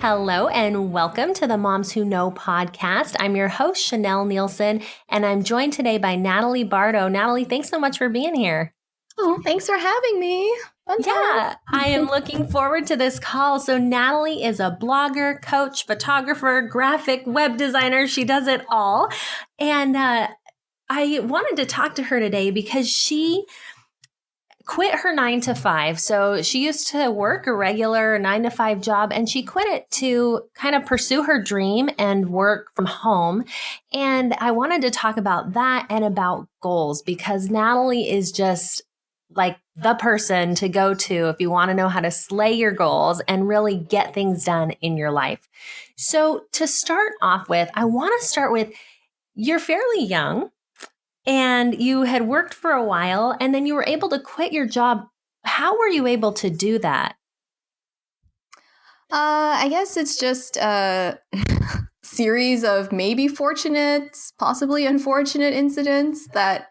Hello and welcome to the Moms Who Know podcast. I'm your host, Chanelle Neilson, and I'm joined today by Nadalie Bardo. Nadalie, thanks so much for being here. Oh, thanks for having me. Yeah, I am looking forward to this call. So Nadalie is a blogger, coach, photographer, graphic, web designer. She does it all. And I wanted to talk to her today because she quit her 9 to 5. So she used to work a regular 9 to 5 job and she quit it to kind of pursue her dream and work from home. And I wanted to talk about that and about goals because Nadalie is just like the person to go to if you want to know how to slay your goals and really get things done in your life. So to start off with, I want to start with you're fairly young. And you had worked for a while and then you were able to quit your job. How were you able to do that? I guess it's just a series of maybe fortunate, possibly unfortunate incidents that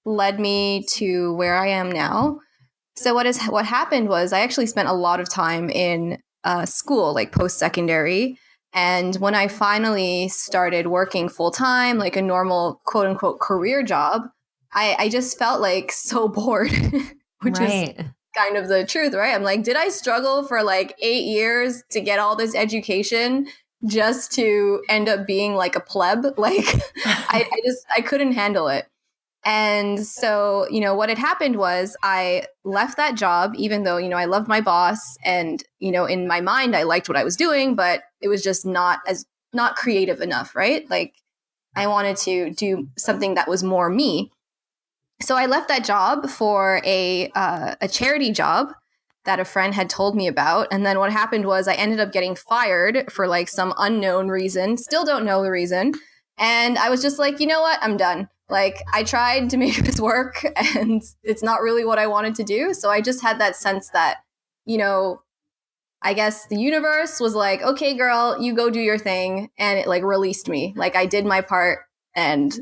led me to where I am now. So what happened was I actually spent a lot of time in school, like post-secondary. And when I finally started working full time, like a normal quote unquote career job, I just felt like so bored, which is kind of the truth, right? I'm like, did I struggle for like 8 years to get all this education just to end up being like a pleb? Like I couldn't handle it. And so, what had happened was I left that job, even though, I loved my boss and, in my mind, I liked what I was doing, but it was just not creative enough, right? Like I wanted to do something that was more me. So I left that job for a charity job that a friend had told me about. And then what happened was I ended up getting fired for like some unknown reason. Still don't know the reason. And I was just like, you know what? I'm done. Like I tried to make this work and it's not really what I wanted to do. So I just had that sense that, I guess the universe was like, okay, girl, you go do your thing. And it like released me. Like I did my part and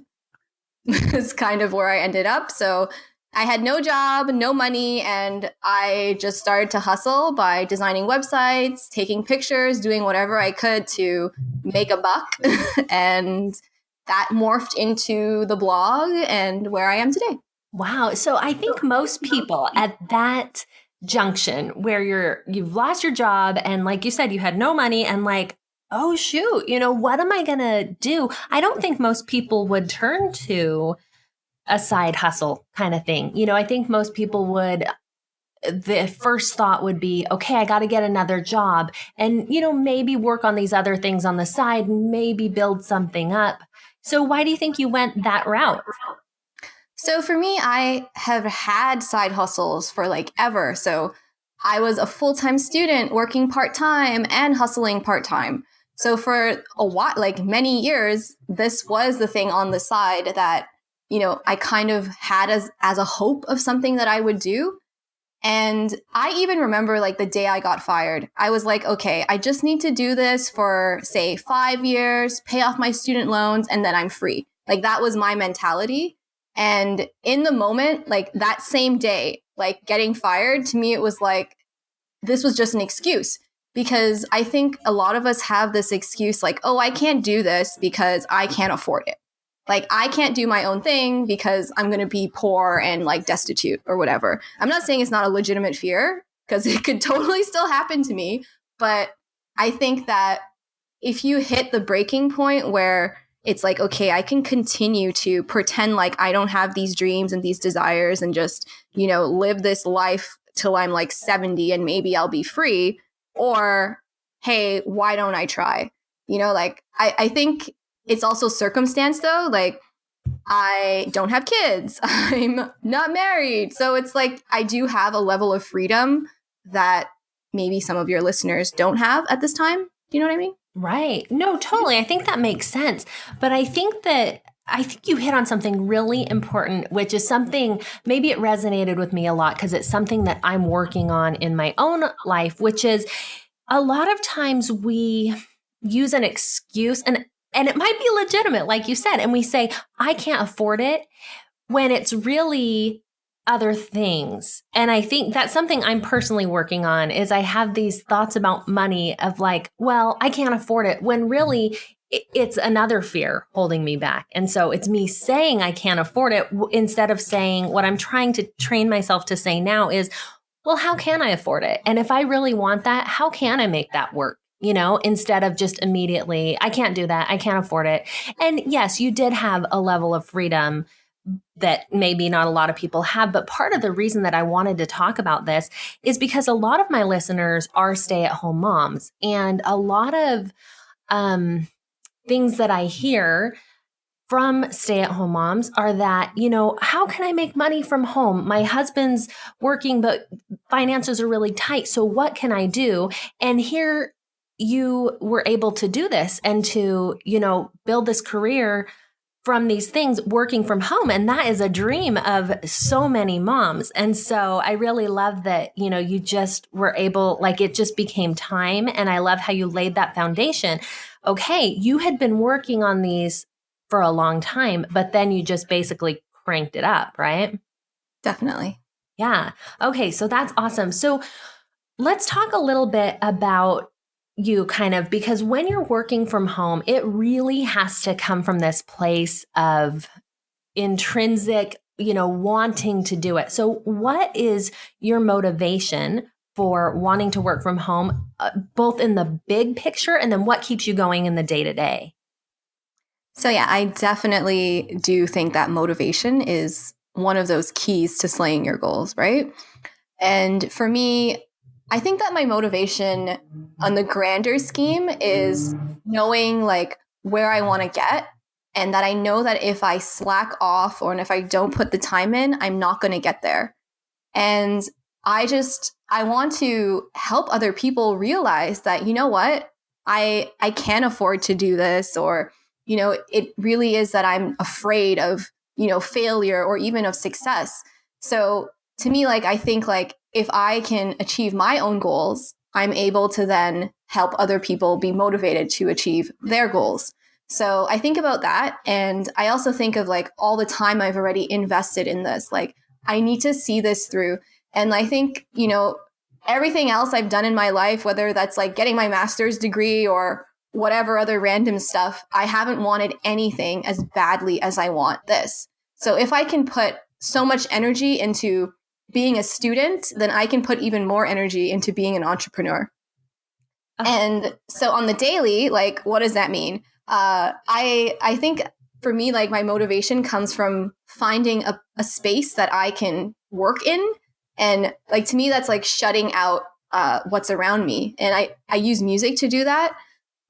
it's kind of where I ended up. So I had no job, no money, and I just started to hustle by designing websites, taking pictures, doing whatever I could to make a buck. And that morphed into the blog and where I am today. Wow. So I think most people at that junction where you've lost your job and like you said, you had no money and like, oh shoot, what am I going to do? I don't think most people would turn to a side hustle kind of thing. I think most people the first thought would be, okay, I got to get another job and, maybe work on these other things on the side, maybe build something up. So why do you think you went that route? So for me, I have had side hustles for like ever. So I was a full-time student working part-time and hustling part-time. So for a while, like many years, this was the thing on the side that, I kind of had as a hope of something that I would do. And I even remember like the day I got fired, I was like, okay, I just need to do this for say 5 years, pay off my student loans, and then I'm free. Like that was my mentality. And in the moment, like that same day, like getting fired, to me, it was like, this was just an excuse. Because I think a lot of us have this excuse like, oh, I can't do this because I can't afford it. Like, I can't do my own thing because I'm going to be poor and like destitute or whatever. I'm not saying it's not a legitimate fear because it could totally still happen to me. But I think that if you hit the breaking point where it's like, okay, I can continue to pretend like I don't have these dreams and these desires and just, live this life till I'm like 70 and maybe I'll be free. Or, hey, why don't I try? I think it's also circumstance though. Like I don't have kids. I'm not married. So it's like I do have a level of freedom that maybe some of your listeners don't have at this time. Do you know what I mean? Right. No, totally. I think that makes sense. But I think you hit on something really important, which is something, maybe it resonated with me a lot because it's something that I'm working on in my own life, which is a lot of times we use an excuse and it might be legitimate, like you said, and we say, I can't afford it when it's really other things. And I think that's something I'm personally working on is I have these thoughts about money of like, well, I can't afford it when really it's another fear holding me back. And so it's me saying I can't afford it instead of saying what I'm trying to train myself to say now is, well, how can I afford it? And if I really want that, how can I make that work? Instead of just immediately, I can't do that. I can't afford it. And yes, you did have a level of freedom that maybe not a lot of people have. But part of the reason that I wanted to talk about this is because a lot of my listeners are stay-at-home moms. And a lot of things that I hear from stay-at-home moms are that, how can I make money from home? My husband's working, but finances are really tight. So what can I do? And here you were able to do this and to, build this career from these things working from home. And that is a dream of so many moms. And so I really love that, you just were able, like it just became time. And I love how you laid that foundation. Okay, you had been working on these for a long time, but then you just basically cranked it up, right? Definitely. Yeah. Okay, so that's awesome. So let's talk a little bit about you kind of, because when you're working from home, it really has to come from this place of intrinsic, wanting to do it. So what is your motivation for wanting to work from home, both in the big picture and then what keeps you going in the day to day? So yeah, I definitely do think that motivation is one of those keys to slaying your goals, right? And for me, I think that my motivation on the grander scheme is knowing like where I want to get, and that I know that if I slack off or if I don't put the time in, I'm not going to get there. And I want to help other people realize that, you know what, I can't afford to do this, or, it really is that I'm afraid of, failure or even of success. So to me, like, I think like if I can achieve my own goals, I'm able to then help other people be motivated to achieve their goals. So I think about that. And I also think of like all the time I've already invested in this. Like, I need to see this through. And I think, everything else I've done in my life, whether that's like getting my master's degree or whatever other random stuff, I haven't wanted anything as badly as I want this. So if I can put so much energy into being a student, then I can put even more energy into being an entrepreneur. And so on the daily, like, what does that mean? I think for me, like, my motivation comes from finding a space that I can work in. And like, to me, that's like shutting out what's around me. And I use music to do that.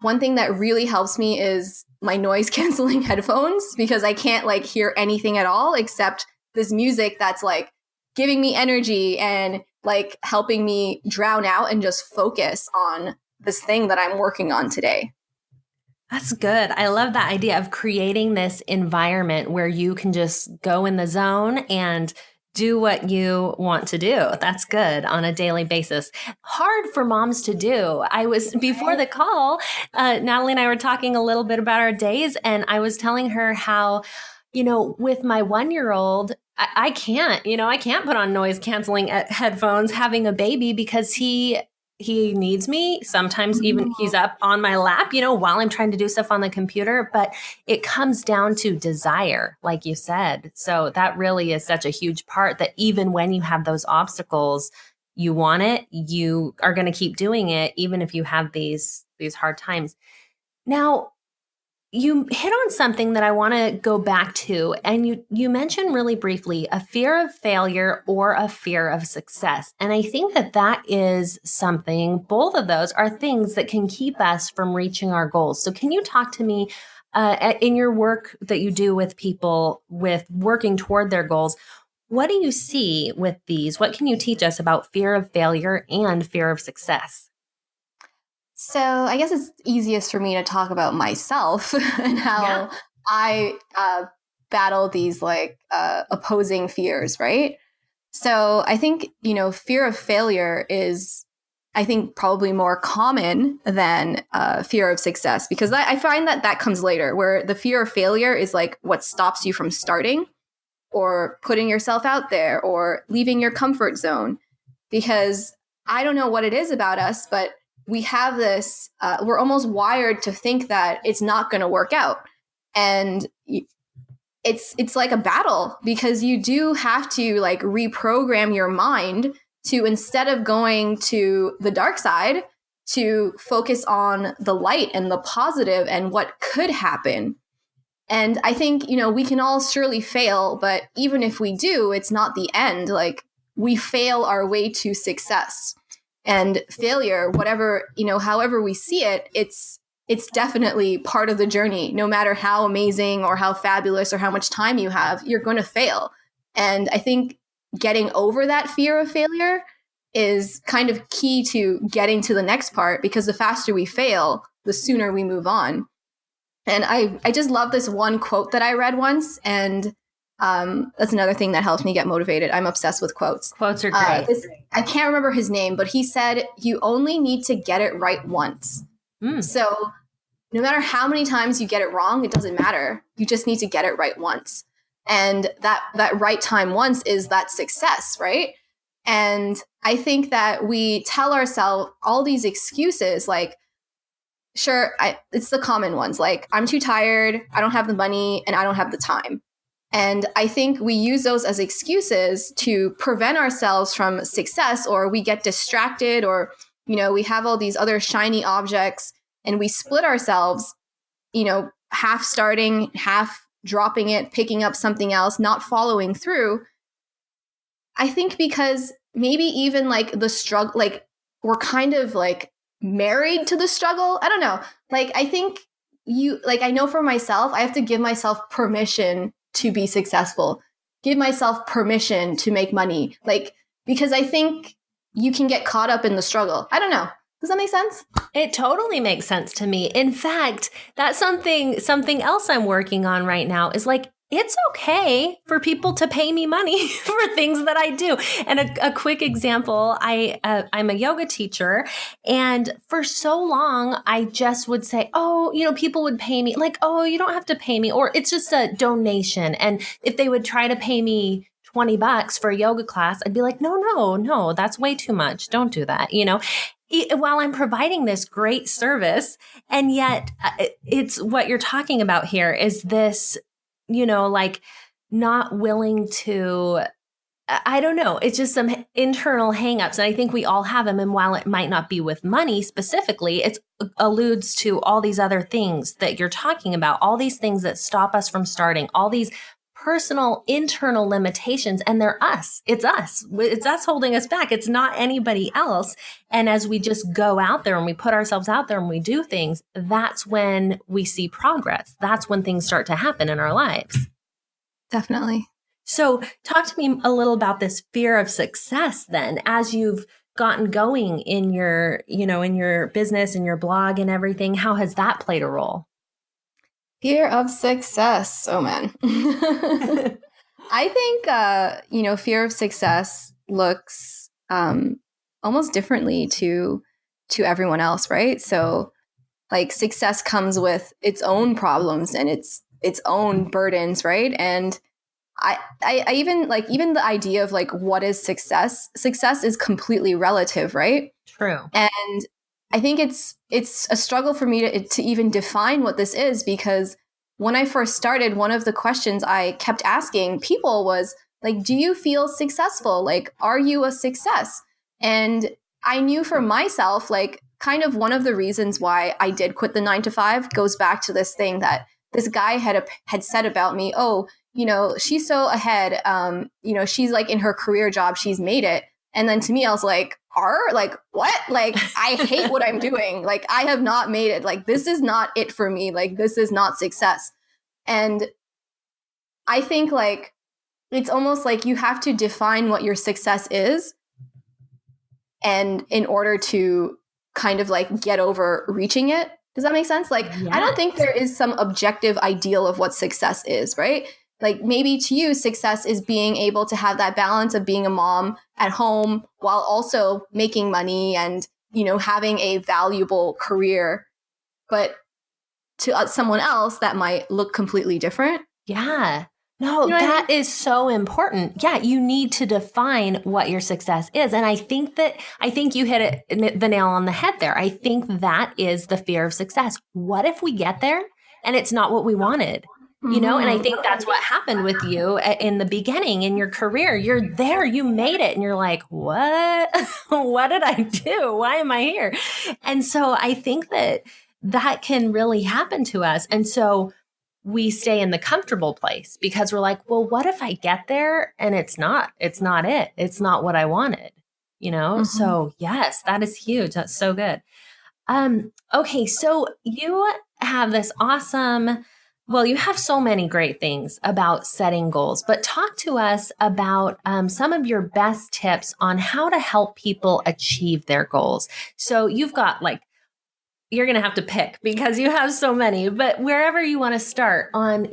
One thing that really helps me is my noise canceling headphones, because I can't like hear anything at all except this music that's like giving me energy and like helping me drown out and just focus on this thing that I'm working on today. That's good. I love that idea of creating this environment where you can just go in the zone and do what you want to do. That's good on a daily basis. Hard for moms to do. Before the call, Natalie and I were talking a little bit about our days, and I was telling her how, with my 1-year-old, I can't put on noise canceling headphones having a baby because he needs me. Sometimes even he's up on my lap, while I'm trying to do stuff on the computer, but it comes down to desire, like you said. So that really is such a huge part, that even when you have those obstacles, you want it, you are going to keep doing it, even if you have these hard times. Now, you hit on something that I want to go back to, and you mentioned really briefly a fear of failure or a fear of success. And I think that is something, both of those are things that can keep us from reaching our goals. So can you talk to me in your work that you do with people with working toward their goals? What do you see with these? What can you teach us about fear of failure and fear of success? So I guess it's easiest for me to talk about myself and how I battle these like opposing fears, right? So I think, fear of failure is, I think, probably more common than fear of success, because I find that comes later, where the fear of failure is like what stops you from starting. or putting yourself out there or leaving your comfort zone. Because I don't know what it is about us, but we have this, we're almost wired to think that it's not going to work out. And it's like a battle, because you do have to like reprogram your mind to, instead of going to the dark side, to focus on the light and the positive and what could happen. And I think, we can all surely fail, but even if we do, it's not the end. Like, we fail our way to success. And failure, whatever, however we see it, it's definitely part of the journey. No matter how amazing or how fabulous or how much time you have, you're going to fail. And I think getting over that fear of failure is kind of key to getting to the next part, because the faster we fail, the sooner we move on. And I just love this one quote that I read once, and that's another thing that helps me get motivated. I'm obsessed with quotes. Quotes are great. I can't remember his name, but he said, "You only need to get it right once." So no matter how many times you get it wrong, it doesn't matter. You just need to get it right once. And that right time once is that success, right? And I think that we tell ourselves all these excuses, like, sure, it's the common ones, like, I'm too tired, I don't have the money, and I don't have the time. And I think we use those as excuses to prevent ourselves from success, or we get distracted, or, we have all these other shiny objects, and we split ourselves, half starting, half dropping it, picking up something else, not following through. I think because maybe even like the struggle, like we're kind of like married to the struggle. I don't know. Like, I think I know for myself, I have to give myself permission to be successful, give myself permission to make money. Like, because I think you can get caught up in the struggle. I don't know. Does that make sense? It totally makes sense to me. In fact, that's something else I'm working on right now is like, it's okay for people to pay me money for things that I do. And a quick example, I'm a yoga teacher. And for so long, I just would say, oh, people would pay me like, oh, you don't have to pay me. Or it's just a donation. And if they would try to pay me $20 for a yoga class, I'd be like, no, that's way too much. Don't do that. While I'm providing this great service. And yet it's what you're talking about here is this, like not willing to, I don't know. It's just some internal hangups. And I think we all have them. And while it might not be with money specifically, it alludes to all these other things that you're talking about, all these things that stop us from starting, all these personal internal limitations. And they're us. It's us. It's us holding us back. It's not anybody else. And as we just go out there and we put ourselves out there and we do things, that's when we see progress. That's when things start to happen in our lives. Definitely. So talk to me a little about this fear of success then, as you've gotten going in your, in your business and your blog and everything. How has that played a role? Fear of success. Oh, man. I think, fear of success looks almost differently to everyone else, right? So like success comes with its own problems and its own burdens, right? And I even the idea of like, what is success? Success is completely relative, right? True. And I think it's a struggle for me to even define what this is, because when I first started, one of the questions I kept asking people was like, do you feel successful? Like, are you a success? And I knew for myself, like, kind of one of the reasons why I did quit the 9-to-5 goes back to this thing that this guy had said about me. Oh, she's so ahead. She's like in her career job, she's made it. And then to me, I was like, like, what? Like, I hate what I'm doing. Like, I have not made it. Like, this is not it for me. Like, this is not success. And I think like, it's almost like you have to define what your success is. And in order to kind of like get over reaching it. Does that make sense? Like, yes. I don't think there is some objective ideal of what success is, right? Like maybe to you, success is being able to have that balance of being a mom at home while also making money and, having a valuable career. But to someone else, that might look completely different. Yeah. No, You know what I that mean? is so important. Yeah, you need to define what your success is. And I think you hit the nail on the head there. I think that is the fear of success. What if we get there and it's not what we wanted? And I Mm-hmm. think that's what happened with you in the beginning in your career. You're there, you made it, and you're like, what? What did I do? Why am I here? And so I think that can really happen to us. And so we stay in the comfortable place because we're like, well, what if I get there and it's not it. It's not what I wanted, Mm-hmm. So yes, that is huge. That's so good. Okay. So you have this awesome, well, you have so many great things about setting goals, but talk to us about some of your best tips on how to help people achieve their goals. So you've got you're going to have to pick because you have so many, but wherever you want to start on,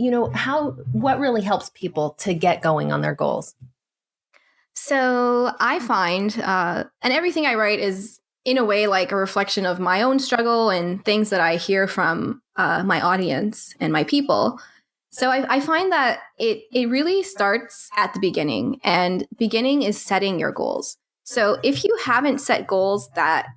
what really helps people to get going on their goals. So I find, and everything I write is in a way like a reflection of my own struggle and things that I hear from my audience and my people. So I find that it really starts at the beginning, and beginning is setting your goals. So if you haven't set goals that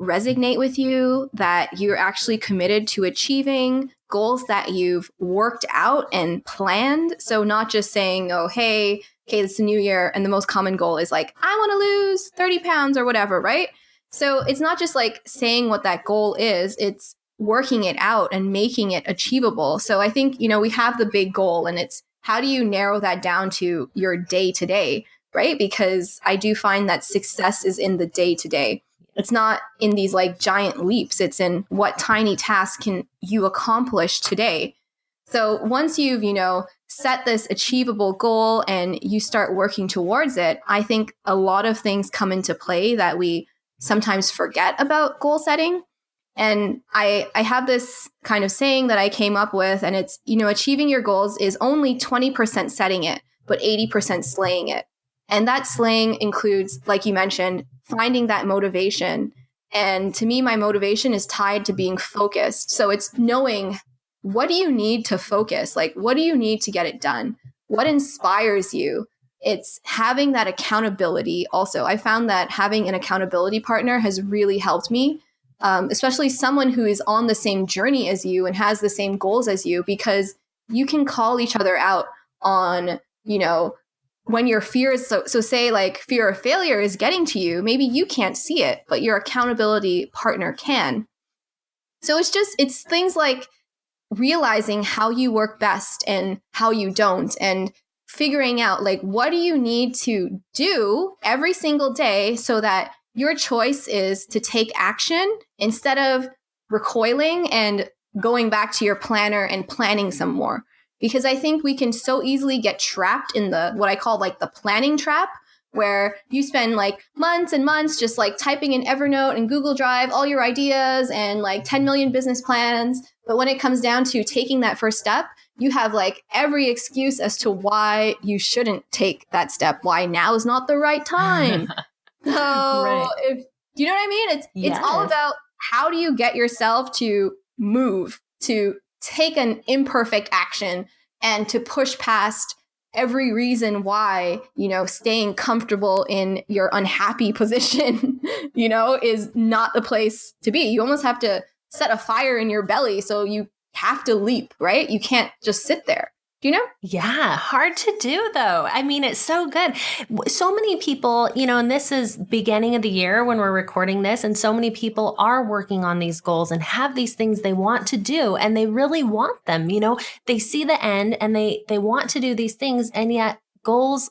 resonate with you, that you're actually committed to achieving, goals that you've worked out and planned. So not just saying, oh, hey, okay, it's a new year. And the most common goal is like, I want to lose 30 pounds or whatever, right? So it's not just like saying what that goal is, it's working it out and making it achievable. So I think, we have the big goal, and it's how do you narrow that down to your day to day, right? Because I do find that success is in the day to day. It's not in these like giant leaps. It's in what tiny task can you accomplish today. So once you've, set this achievable goal and you start working towards it, I think a lot of things come into play that we sometimes forget about goal setting. And I have this kind of saying that I came up with, and it's, achieving your goals is only 20% setting it, but 80% slaying it. And that slaying includes, like you mentioned, finding that motivation. And to me, my motivation is tied to being focused. So it's knowing, what do you need to focus? Like, what do you need to get it done? What inspires you? It's having that accountability. Also, I found that having an accountability partner has really helped me, especially someone who is on the same journey as you and has the same goals as you, because you can call each other out on, when your fear is so say like fear of failure is getting to you, maybe you can't see it, but your accountability partner can. So it's things like realizing how you work best and how you don't, and figuring out like, what do you need to do every single day so that your choice is to take action instead of recoiling and going back to your planner and planning some more. Because I think we can so easily get trapped in what I call like the planning trap, where you spend like months and months just like typing in Evernote and Google Drive all your ideas and like 10 million business plans. But when it comes down to taking that first step, you have like every excuse as to why you shouldn't take that step, why now is not the right time. So Right. if you know what I mean? It's all Yes. about, how do you get yourself to move, to take an imperfect action, and to push past every reason why, staying comfortable in your unhappy position, is not the place to be. You almost have to set a fire in your belly. So you have to leap, right? You can't just sit there. Do you know? Yeah, hard to do though. I mean, it's so good. So many people, and this is beginning of the year when we're recording this, and so many people are working on these goals and have these things they want to do, and they really want them. They see the end and they want to do these things, and yet goals,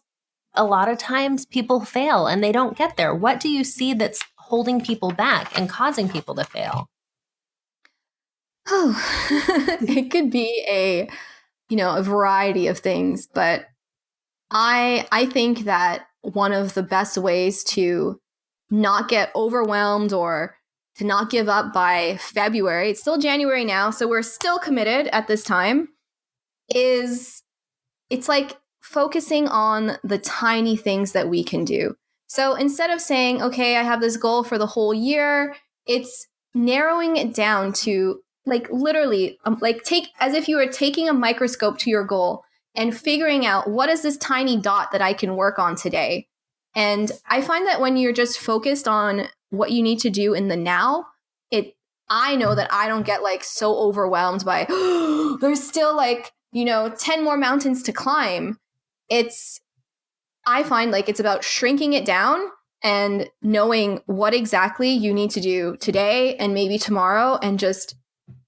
a lot of times people fail and they don't get there. What do you see that's holding people back and causing people to fail? Oh, it could be a variety of things, but I think that one of the best ways to not get overwhelmed or to not give up by February, it's still January now, so we're still committed at this time, it's like focusing on the tiny things that we can do. So instead of saying, okay, I have this goal for the whole year, it's narrowing it down to like literally, like take as if you were taking a microscope to your goal and figuring out what is this tiny dot that I can work on today. And I find that when you're just focused on what you need to do in the now, I know that I don't get like so overwhelmed by, there's still like, 10 more mountains to climb. I find like it's about shrinking it down and knowing what exactly you need to do today and maybe tomorrow, and just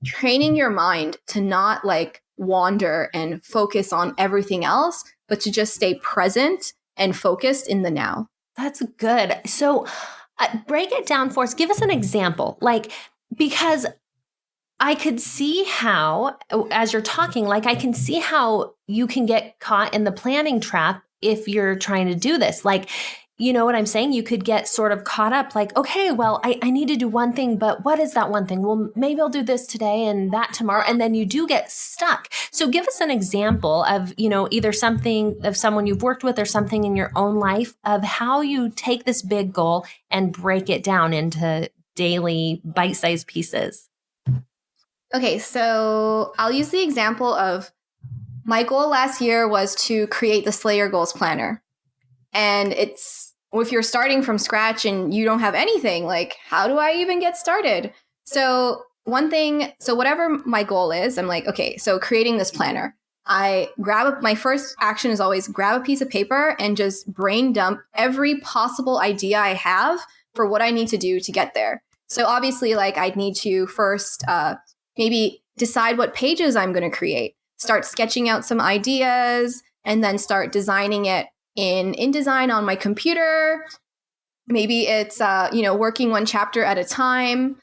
training your mind to not like wander and focus on everything else, but to just stay present and focused in the now. That's good. So break it down for us. Give us an example, because I could see how, as you're talking, I can see how you can get caught in the planning trap if you're trying to do this. You know what I'm saying? You could get sort of caught up okay, well, I need to do one thing, but what is that one thing? Well, maybe I'll do this today and that tomorrow. And then you do get stuck. So give us an example of, either something of someone you've worked with or something in your own life of how you take this big goal and break it down into daily bite-sized pieces. Okay, so I'll use the example of my goal last year was to create the Slayer Goals Planner. And if you're starting from scratch and you don't have anything, how do I even get started? So whatever my goal is, I'm like, okay, so creating this planner. My first action is always grab a piece of paper and just brain dump every possible idea I have for what I need to do to get there. So obviously, I'd need to first maybe decide what pages I'm going to create, start sketching out some ideas, and then start designing it in InDesign on my computer. Maybe it's, working one chapter at a time,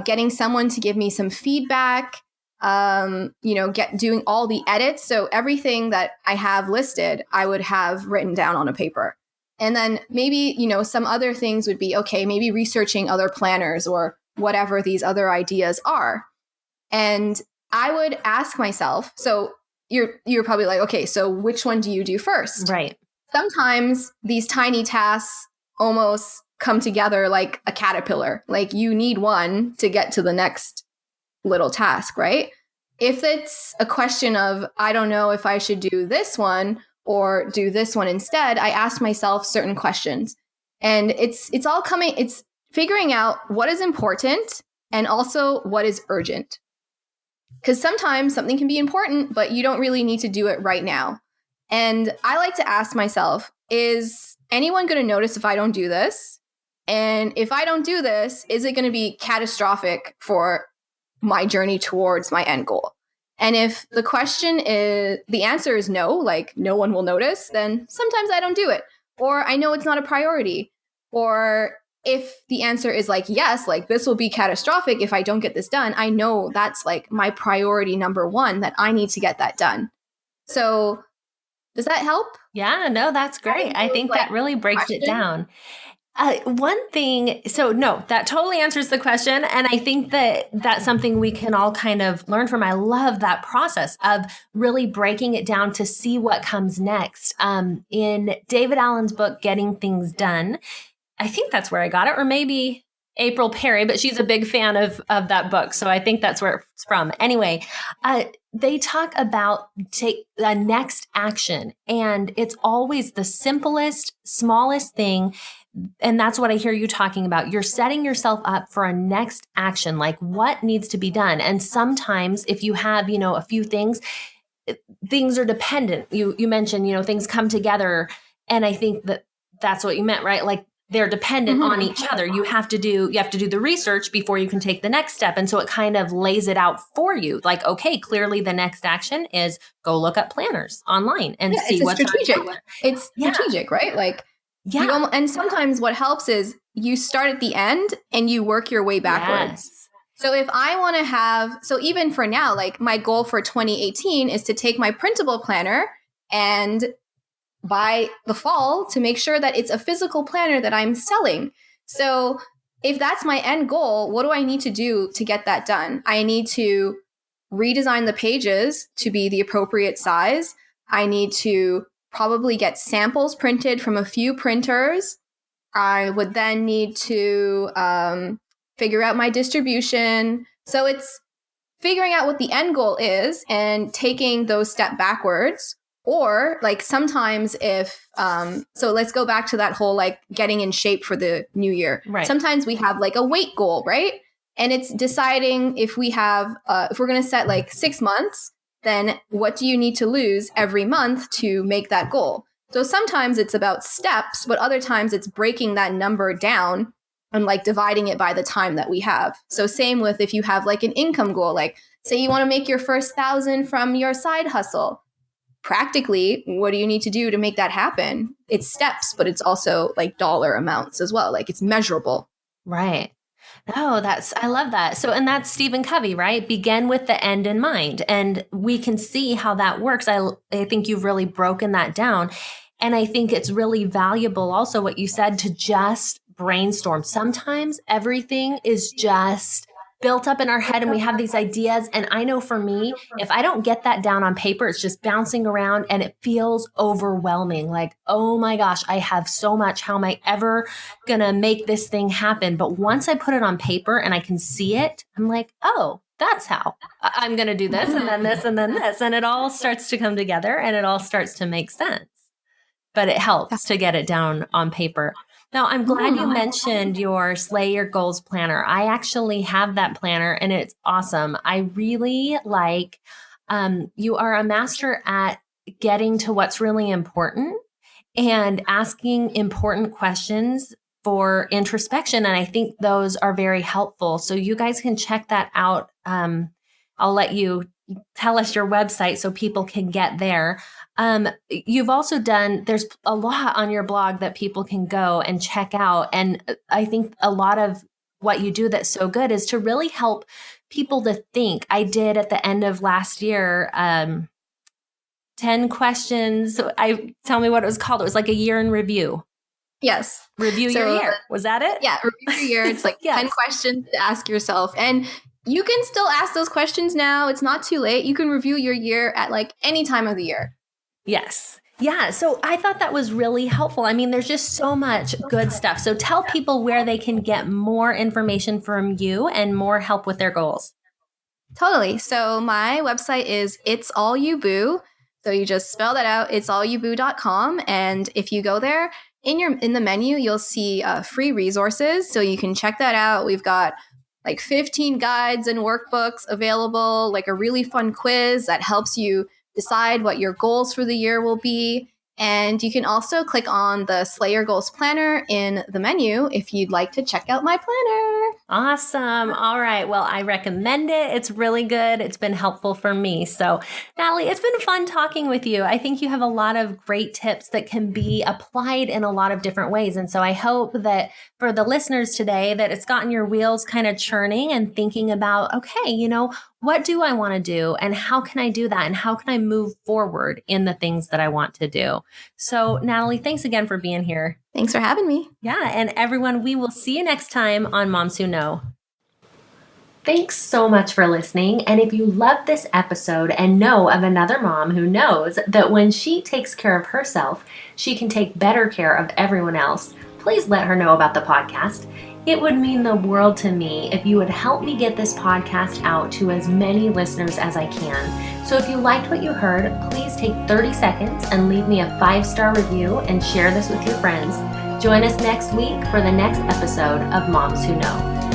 getting someone to give me some feedback, doing all the edits. So everything that I have listed, I would have written down on a paper. And then maybe, some other things would be, okay, maybe researching other planners or whatever these other ideas are. And I would ask myself, so you're probably like, okay, so which one do you do first? Right. Sometimes these tiny tasks almost come together like a caterpillar. You need one to get to the next little task, right? If it's a question of, I don't know if I should do this one or do this one instead, I ask myself certain questions. And it's figuring out what is important and also what is urgent. Because sometimes something can be important, but you don't really need to do it right now. And I like to ask myself, is anyone going to notice if I don't do this? And if I don't do this, is it going to be catastrophic for my journey towards my end goal? And if the answer is no, no one will notice, then sometimes I don't do it. Or I know it's not a priority. Or if the answer is yes, this will be catastrophic if I don't get this done, I know that's my priority number one, that I need to get that done. So does that help? Yeah, no, that's great. I think that really breaks it down. One thing, so no, that totally answers the question. And I think that that's something we can all kind of learn from. I love that process of really breaking it down to see what comes next. In David Allen's book, Getting Things Done, I think that's where I got it, or maybe April Perry, but she's a big fan of that book. So I think that's where it's from. Anyway, they talk about take the next action, and it's always the simplest, smallest thing. And that's what I hear you talking about. You're setting yourself up for a next action, what needs to be done. And sometimes if you have, a few things are dependent. You mentioned, things come together. And I think that's what you meant, right? They're dependent on each other. You have to do the research before you can take the next step. And so it kind of lays it out for you. Okay, clearly the next action is go look up planners online and see what's strategic. It's strategic, right? And sometimes what helps is you start at the end and you work your way backwards. Yes. So if I want to even for now, my goal for 2018 is to take my printable planner and by the fall to make sure that it's a physical planner that I'm selling. So if that's my end goal, what do I need to do to get that done? I need to redesign the pages to be the appropriate size. I need to probably get samples printed from a few printers. I would then need to figure out my distribution. So it's figuring out what the end goal is and taking those steps backwards, Or like sometimes if, so let's go back to that whole like getting in shape for the new year. Right. Sometimes we have like a weight goal, right? And it's deciding if we have, if we're going to set like 6 months, then what do you need to lose every month to make that goal? So sometimes it's about steps, but other times it's breaking that number down and like dividing it by the time that we have. So same with if you have like an income goal, like say you want to make your first 1,000 from your side hustle. Practically, what do you need to do to make that happen? It's steps, but it's also like dollar amounts as well. Like it's measurable. Right. No, I love that. So, and that's Stephen Covey, right? Begin with the end in mind. And we can see how that works. I think you've really broken that down. And I think it's really valuable also what you said to just brainstorm. Sometimes everything is just built up in our head and we have these ideas. And I know for me, if I don't get that down on paper, it's just bouncing around and it feels overwhelming. Like, oh my gosh, I have so much. How am I ever going to make this thing happen? But once I put it on paper and I can see it, I'm like, oh, that's how I'm going to do this and then this and then this. And it all starts to come together and it all starts to make sense. But it helps to get it down on paper. Now, I'm glad you mentioned your Slay Your Goals planner. I actually have that planner and it's awesome. I really like, you are a master at getting to what's really important and asking important questions for introspection. And I think those are very helpful. So you guys can check that out. I'll let you tell us your website so people can get there. You've also there's a lot on your blog that people can go and check out. And I think a lot of what you do that's so good is to really help people to think. I did at the end of last year, 10 questions. Tell me what it was called. It was like a year in review. Yes. Review your year. Was that it? Yeah. Review your year. It's like yes. 10 questions to ask yourself. And you can still ask those questions now. It's not too late. You can review your year at like any time of the year. Yes. Yeah. So I thought that was really helpful. I mean, there's just so much good stuff. So tell people where they can get more information from you and more help with their goals. Totally. So my website is It's All You Boo. So you just spell that out, it'sallyouBoo.com. And if you go there in the menu, you'll see free resources. So you can check that out. We've got like 15 guides and workbooks available, like a really fun quiz that helps you decide what your goals for the year will be. And you can also click on the Slay Your Goals Planner in the menu if you'd like to check out my planner. Awesome. All right. Well, I recommend it. It's really good. It's been helpful for me. So, Natalie, it's been fun talking with you. I think you have a lot of great tips that can be applied in a lot of different ways. And so I hope that for the listeners today, that it's gotten your wheels kind of churning and thinking about, okay, what do I want to do and how can I do that? And how can I move forward in the things that I want to do? So, Natalie, thanks again for being here. Thanks for having me. Yeah. And everyone, we will see you next time on Moms Who Know. Thanks so much for listening. And if you love this episode and know of another mom who knows that when she takes care of herself, she can take better care of everyone else, please let her know about the podcast. It would mean the world to me if you would help me get this podcast out to as many listeners as I can. So if you liked what you heard, please take 30 seconds and leave me a 5-star review and share this with your friends. Join us next week for the next episode of Moms Who Know.